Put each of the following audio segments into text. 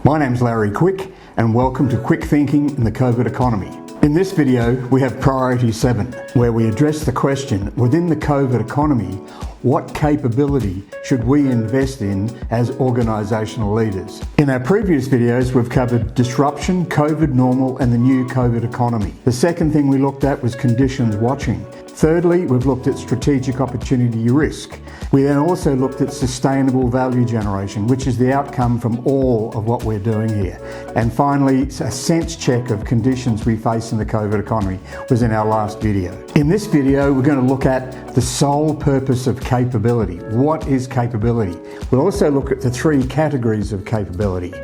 My name's Larry Quick and welcome to Quick Thinking in the COVID Economy. In this video we have Priority 7 where we address the question within the COVID economy, what capability should we invest in as organisational leaders? In our previous videos we've covered disruption, COVID normal and the new COVID economy. The second thing we looked at was conditions watching. Thirdly, we've looked at strategic opportunity risk. We then also looked at sustainable value generation, which is the outcome from all of what we're doing here. And finally, a sense check of conditions we face in the COVID economy was in our last video. In this video, we're going to look at the sole purpose of capability. What is capability? We'll also look at the three categories of capability.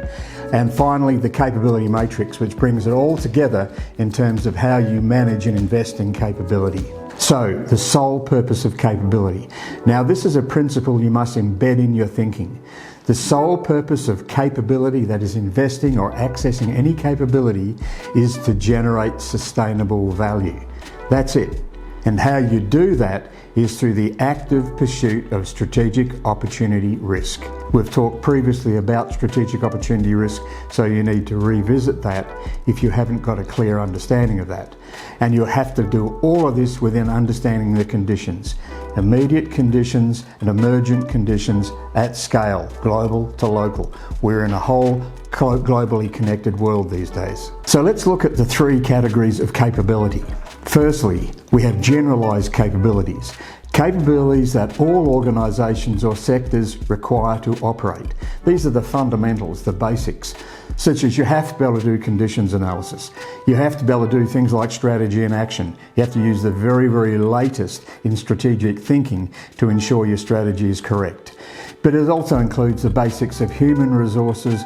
And finally, the capability matrix, which brings it all together in terms of how you manage and invest in capability. So, the sole purpose of capability. Now, this is a principle you must embed in your thinking. The sole purpose of capability, that is investing or accessing any capability, is to generate sustainable value. That's it. And how you do that is through the active pursuit of strategic opportunity risk. We've talked previously about strategic opportunity risk, so you need to revisit that if you haven't got a clear understanding of that. And you have to do all of this within understanding the conditions. Immediate conditions and emergent conditions at scale, global to local. We're in a whole globally connected world these days. So let's look at the three categories of capability. Firstly, we have generalised capabilities. Capabilities that all organisations or sectors require to operate. These are the fundamentals, the basics, such as you have to be able to do conditions analysis. You have to be able to do things like strategy and action. You have to use the very, very latest in strategic thinking to ensure your strategy is correct. But it also includes the basics of human resources,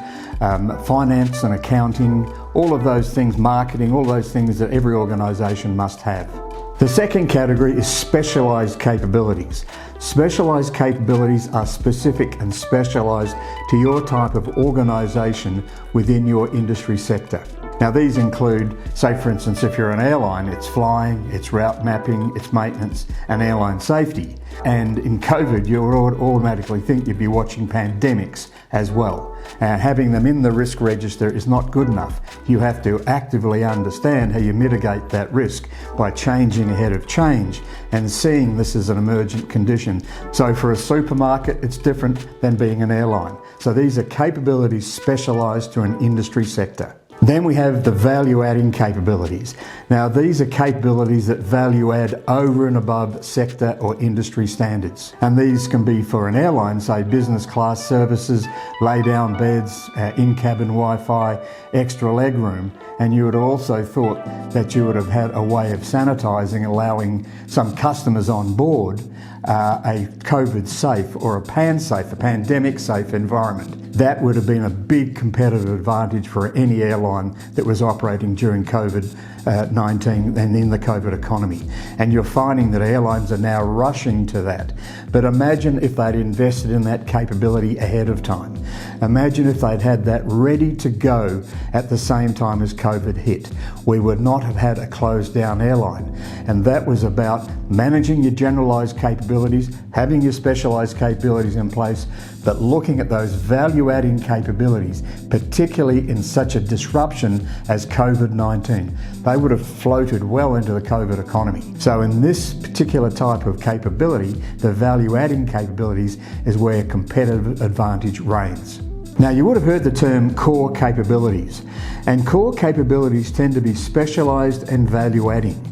finance and accounting, all of those things, marketing, all those things that every organisation must have. The second category is specialised capabilities. Specialised capabilities are specific and specialised to your type of organisation within your industry sector. Now these include, say for instance, if you're an airline, it's flying, it's route mapping, it's maintenance and airline safety. And in COVID, you would automatically think you'd be watching pandemics as well. Having them in the risk register is not good enough. You have to actively understand how you mitigate that risk by changing ahead of change and seeing this as an emergent condition. So for a supermarket, it's different than being an airline. So these are capabilities specialised to an industry sector. Then we have the value-adding capabilities. Now these are capabilities that value add over and above sector or industry standards. And these can be for an airline, say business class services, lay down beds, in-cabin Wi-Fi, extra legroom. And you would have also thought that you would have had a way of sanitising, allowing some customers on board a COVID safe or a pan-safe, a pandemic safe environment. That would have been a big competitive advantage for any airline that was operating during COVID-19 and in the COVID economy. And you're finding that airlines are now rushing to that. But imagine if they'd invested in that capability ahead of time. Imagine if they'd had that ready to go at the same time as COVID hit. We would not have had a closed down airline. And that was about managing your generalised capabilities, having your specialised capabilities in place, but looking at those value-adding capabilities, particularly in such a disruption as COVID-19. They would have floated well into the COVID economy. So in this particular type of capability, the value-adding capabilities is where competitive advantage reigns. Now you would have heard the term core capabilities, and core capabilities tend to be specialised and value-adding.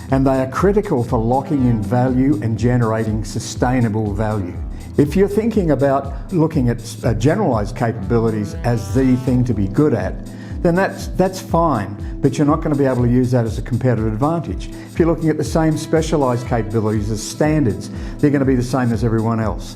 And they are critical for locking in value and generating sustainable value. If you're thinking about looking at generalised capabilities as the thing to be good at, then that's fine, but you're not going to be able to use that as a competitive advantage. If you're looking at the same specialised capabilities as standards, they're going to be the same as everyone else.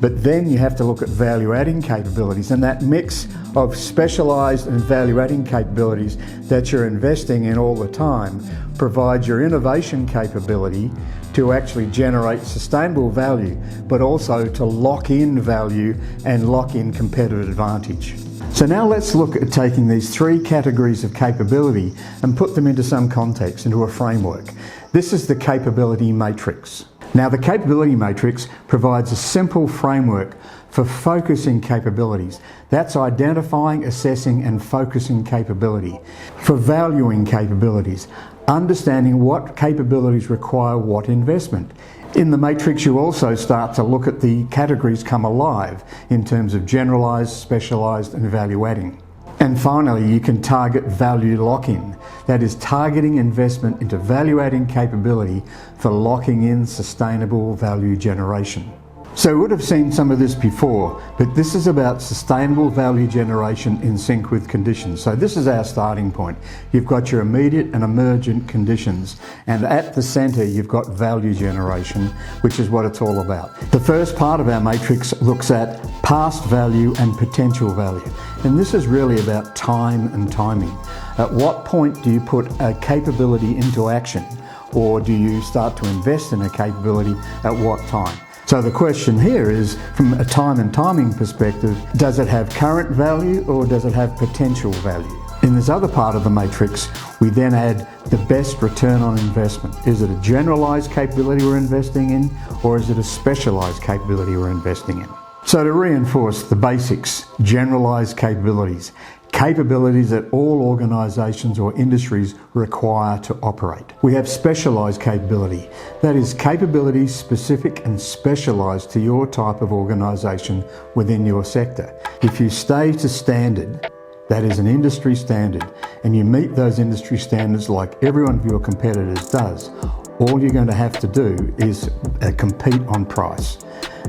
But then you have to look at value-adding capabilities, and that mix of specialised and value-adding capabilities that you're investing in all the time provides your innovation capability to actually generate sustainable value, but also to lock in value and lock in competitive advantage. So now let's look at taking these three categories of capability and put them into some context, into a framework. This is the capability matrix. Now the capability matrix provides a simple framework for focusing capabilities. That's identifying, assessing and focusing capability. For valuing capabilities, understanding what capabilities require what investment. In the matrix, you also start to look at the categories come alive in terms of generalised, specialised and value adding. And finally, you can target value lock-in. That is targeting investment into value-adding capability for locking in sustainable value generation. So we would have seen some of this before, but this is about sustainable value generation in sync with conditions. So this is our starting point. You've got your immediate and emergent conditions, and at the centre you've got value generation, which is what it's all about. The first part of our matrix looks at past value and potential value. And this is really about time and timing. At what point do you put a capability into action, or do you start to invest in a capability at what time? So the question here is, from a time and timing perspective, does it have current value or does it have potential value? In this other part of the matrix, we then add the best return on investment. Is it a generalised capability we're investing in, or is it a specialised capability we're investing in? So to reinforce the basics, generalised capabilities. Capabilities that all organisations or industries require to operate. We have specialised capability. That is capabilities specific and specialised to your type of organisation within your sector. If you stay to standard, that is an industry standard, and you meet those industry standards like every one of your competitors does, all you're going to have to do is compete on price.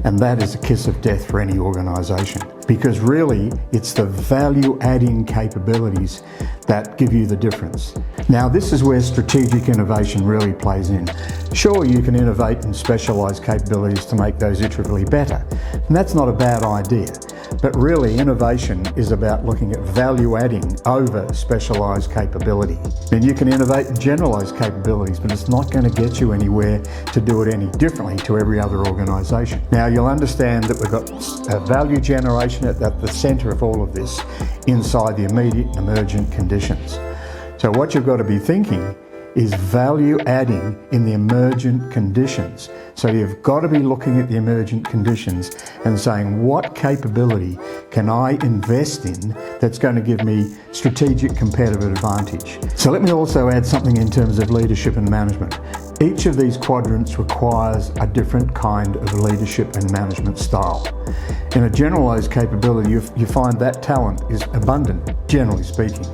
And that is a kiss of death for any organisation, because really it's the value adding capabilities that give you the difference. Now this is where strategic innovation really plays in. Sure, you can innovate and specialise capabilities to make those iteratively better, and that's not a bad idea. But really innovation is about looking at value adding over specialised capability. And you can innovate and generalise capabilities, but it's not going to get you anywhere to do it any differently to every other organisation. Now you'll understand that we've got value generation at the centre of all of this inside the immediate and emergent conditions. So what you've got to be thinking is value adding in the emergent conditions. So you've got to be looking at the emergent conditions and saying, what capability can I invest in that's going to give me strategic competitive advantage? So let me also add something in terms of leadership and management. Each of these quadrants requires a different kind of leadership and management style. In a generalised capability, you find that talent is abundant, generally speaking.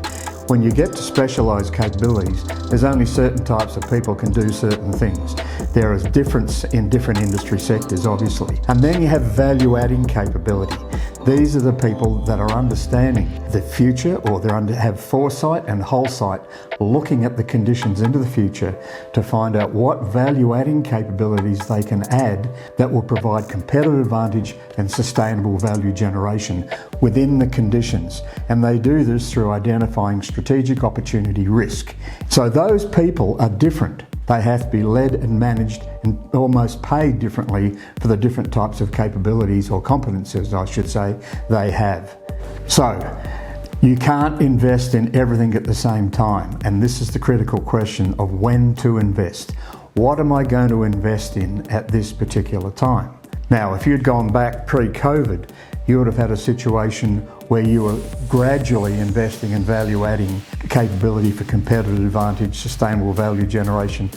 When you get to specialised capabilities, there's only certain types of people can do certain things. There is difference in different industry sectors, obviously. And then you have value-adding capability. These are the people that are understanding the future, or they have foresight and wholesight, looking at the conditions into the future to find out what value-adding capabilities they can add that will provide competitive advantage and sustainable value generation within the conditions. And they do this through identifying strategic opportunity risk. So those people are different. They have to be led and managed and almost paid differently for the different types of capabilities or competencies, I should say, they have. So you can't invest in everything at the same time, and this is the critical question of when to invest. What am I going to invest in at this particular time? Now, if you'd gone back pre-COVID, you would have had a situation where you were gradually investing in value-adding capability for competitive advantage, sustainable value generation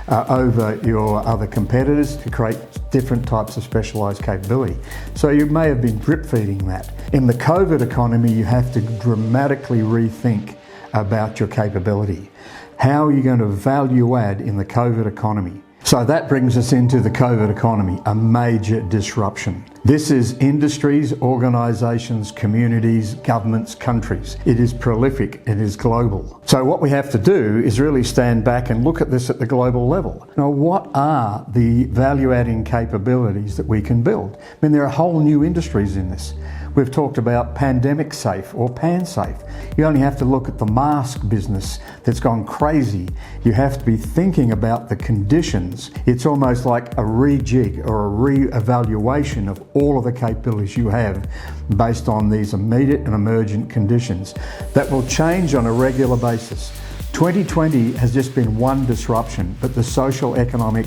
over your other competitors to create different types of specialised capability. So you may have been drip-feeding that. In the COVID economy, you have to dramatically rethink about your capability. How are you going to value add in the COVID economy? So that brings us into the COVID economy, a major disruption. This is industries, organisations, communities, governments, countries. It is prolific, it is global. So what we have to do is really stand back and look at this at the global level. Now, what are the value-adding capabilities that we can build? I mean, there are whole new industries in this. We've talked about pandemic safe or pan safe. You only have to look at the mask business that's gone crazy. You have to be thinking about the conditions. It's almost like a rejig or a re-evaluation of all of the capabilities you have based on these immediate and emergent conditions that will change on a regular basis. 2020 has just been one disruption, but the social economic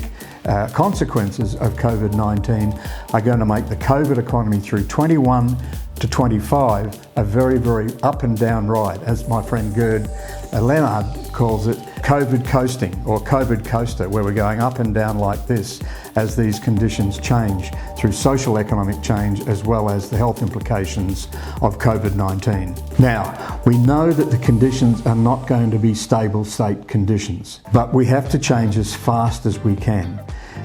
consequences of COVID-19 are going to make the COVID economy through 21 to 25 a very, very up and down ride, as my friend Gerd Leonard calls it, COVID coasting or COVID coaster, where we're going up and down like this as these conditions change through social economic change as well as the health implications of COVID-19. Now, we know that the conditions are not going to be stable state conditions, but we have to change as fast as we can.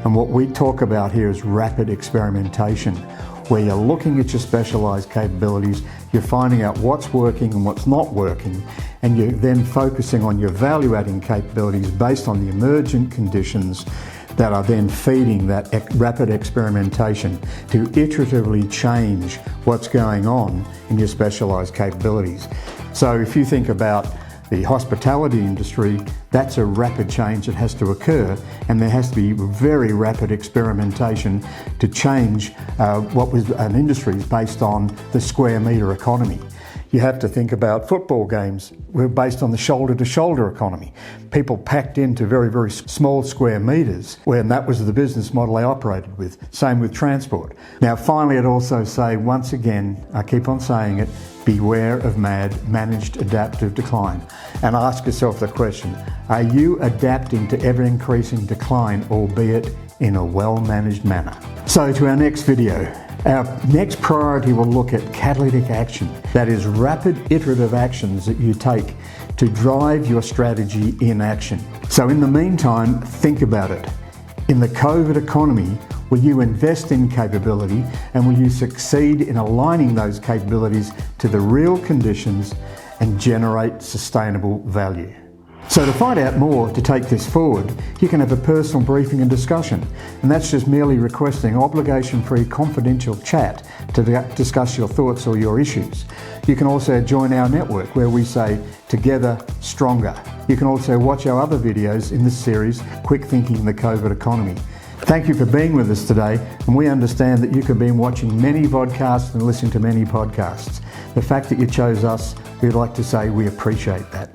And what we talk about here is rapid experimentation, where you're looking at your specialised capabilities, you're finding out what's working and what's not working, and you're then focusing on your value-adding capabilities based on the emergent conditions that are then feeding that rapid experimentation to iteratively change what's going on in your specialised capabilities. So if you think about the hospitality industry, that's a rapid change that has to occur, and there has to be very rapid experimentation to change what was an industry based on the square metre economy. You have to think about football games were based on the shoulder-to-shoulder economy. People packed into very, very small square metres, when that was the business model they operated with. Same with transport. Now finally, I'd also say, once again, I keep on saying it, beware of managed adaptive decline. And ask yourself the question, are you adapting to ever-increasing decline, albeit in a well-managed manner? So to our next video. Our next priority will look at catalytic action, that is rapid iterative actions that you take to drive your strategy in action. So in the meantime, think about it. In the COVID economy, will you invest in capability, and will you succeed in aligning those capabilities to the real conditions and generate sustainable value? So to find out more to take this forward, you can have a personal briefing and discussion, and that's just merely requesting obligation-free confidential chat to discuss your thoughts or your issues. You can also join our network where we say, together stronger. You can also watch our other videos in this series, Quick Thinking in the COVID Economy. Thank you for being with us today, and we understand that you could be watching many vodcasts and listening to many podcasts. The fact that you chose us, we'd like to say we appreciate that.